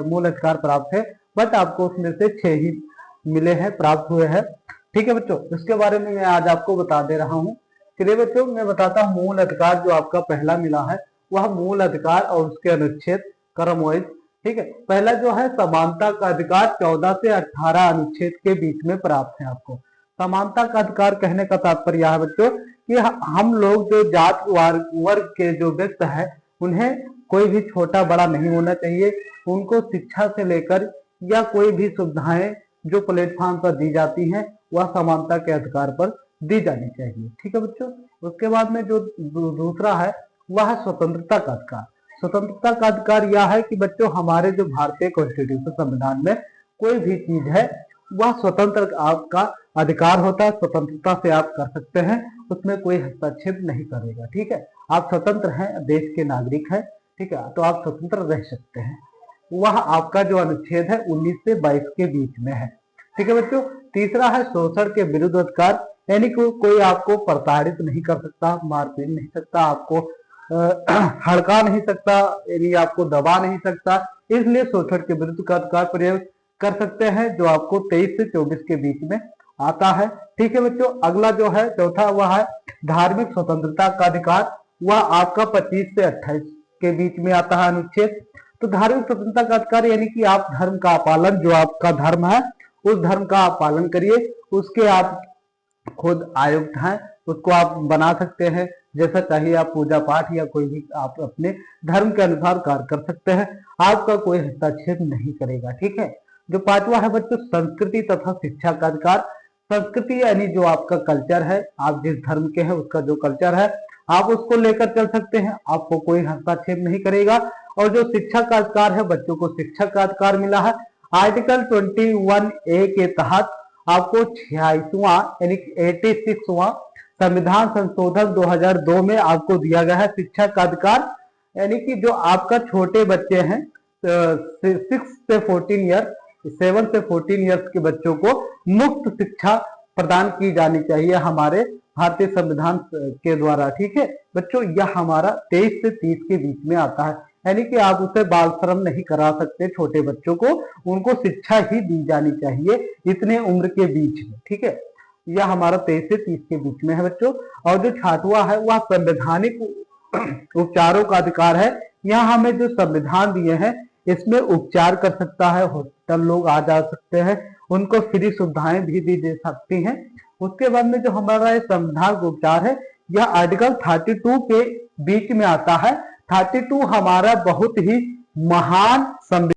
मूल अधिकार प्राप्त है, बट आपको उसमें से 6 ही मिले हैं, प्राप्त हुए हैं। ठीक है बच्चों, इसके बारे में मैं आज आपको बता दे रहा हूँ। चलिए बच्चों, मैं बताता हूँ मूल अधिकार जो आपका पहला मिला है वह मूल अधिकार और उसके अनुच्छेद क्रम वाइज। ठीक है, पहला जो है समानता का अधिकार 14 से 18 अनुच्छेद के बीच में प्राप्त है आपको। समानता का अधिकार कहने का तात्पर्य है बच्चों कि हम लोग जो जात वर्ग के जो व्यक्ति है उन्हें कोई भी छोटा बड़ा नहीं होना चाहिए। उनको शिक्षा से लेकर या कोई भी सुविधाएं जो प्लेटफॉर्म पर दी जाती हैं वह समानता के अधिकार पर दी जानी चाहिए। ठीक है बच्चों, उसके बाद में जो दूसरा है वह है स्वतंत्रता का अधिकार। स्वतंत्रता का अधिकार यह है कि बच्चों हमारे जो भारतीय कॉन्स्टिट्यूशन संविधान में कोई भी चीज है वह स्वतंत्र आपका अधिकार होता है, स्वतंत्रता से आप कर सकते हैं, उसमें कोई हस्तक्षेप नहीं करेगा। ठीक है, आप स्वतंत्र हैं, देश के नागरिक हैं, ठीक है, तो आप स्वतंत्र रह सकते हैं। वह आपका जो अनुच्छेद है 19 से 22 के बीच में है। ठीक है बच्चों, तीसरा है शोषण के विरुद्ध अधिकार, यानी कोई आपको प्रताड़ित नहीं कर सकता, मारपीट नहीं सकता, आपको हड़का नहीं सकता, यानी आपको दबा नहीं सकता, इसलिए शोषण के विरुद्ध का अधिकार प्रयोग कर सकते हैं जो आपको 23 से 24 के बीच में आता है। ठीक है बच्चों, अगला जो है चौथा वह है धार्मिक स्वतंत्रता का अधिकार, वह आपका 25 से 28 के बीच में आता है अनुच्छेद। तो धार्मिक स्वतंत्रता का अधिकार यानी कि आप धर्म का पालन, जो आपका धर्म है उस धर्म का आप पालन करिए, उसके आप खुद आयुक्त हैं, उसको आप बना सकते हैं, जैसा चाहिए आप पूजा पाठ या कोई भी आप अपने धर्म के अनुसार कार्य कर सकते हैं, आपका कोई हस्तक्षेप नहीं करेगा। ठीक है, जो पांचवा है बच्चों संस्कृति तथा शिक्षा का अधिकार। संस्कृति यानी जो आपका कल्चर है, आप जिस धर्म के हैं उसका जो कल्चर है आप उसको लेकर चल सकते हैं, आपको कोई हस्तक्षेप नहीं करेगा। और जो शिक्षा का अधिकार है, बच्चों को शिक्षा का अधिकार मिला है आर्टिकल 21A के तहत आपको 86वां यानी 86वां संविधान संशोधन 2002 में आपको दिया गया है शिक्षा का अधिकार, यानी कि जो आपका छोटे बच्चे हैं 6 से 14 ईयर 7 से 14 ईयर्स के बच्चों को मुफ्त शिक्षा प्रदान की जानी चाहिए हमारे भारतीय संविधान के द्वारा। ठीक है बच्चों, यह हमारा 23 से 30 के बीच में आता है, यानी कि आप उसे बाल श्रम नहीं करा सकते छोटे बच्चों को, उनको शिक्षा ही दी जानी चाहिए इतने उम्र के बीच में। ठीक है, यह हमारा 23 से 30 के बीच में है बच्चों। और जो 6वां है वह संवैधानिक उपचारों का अधिकार है। यहाँ हमें जो संविधान दिए हैं इसमें उपचार कर सकता है, हॉस्पिटल लोग आ जा सकते हैं, उनको फ्री सुविधाएं भी दी जा सकती हैं। उसके बाद में जो हमारा संविधान उपचार है यह आर्टिकल 32 के बीच में आता है। 32 हमारा बहुत ही महान संविधान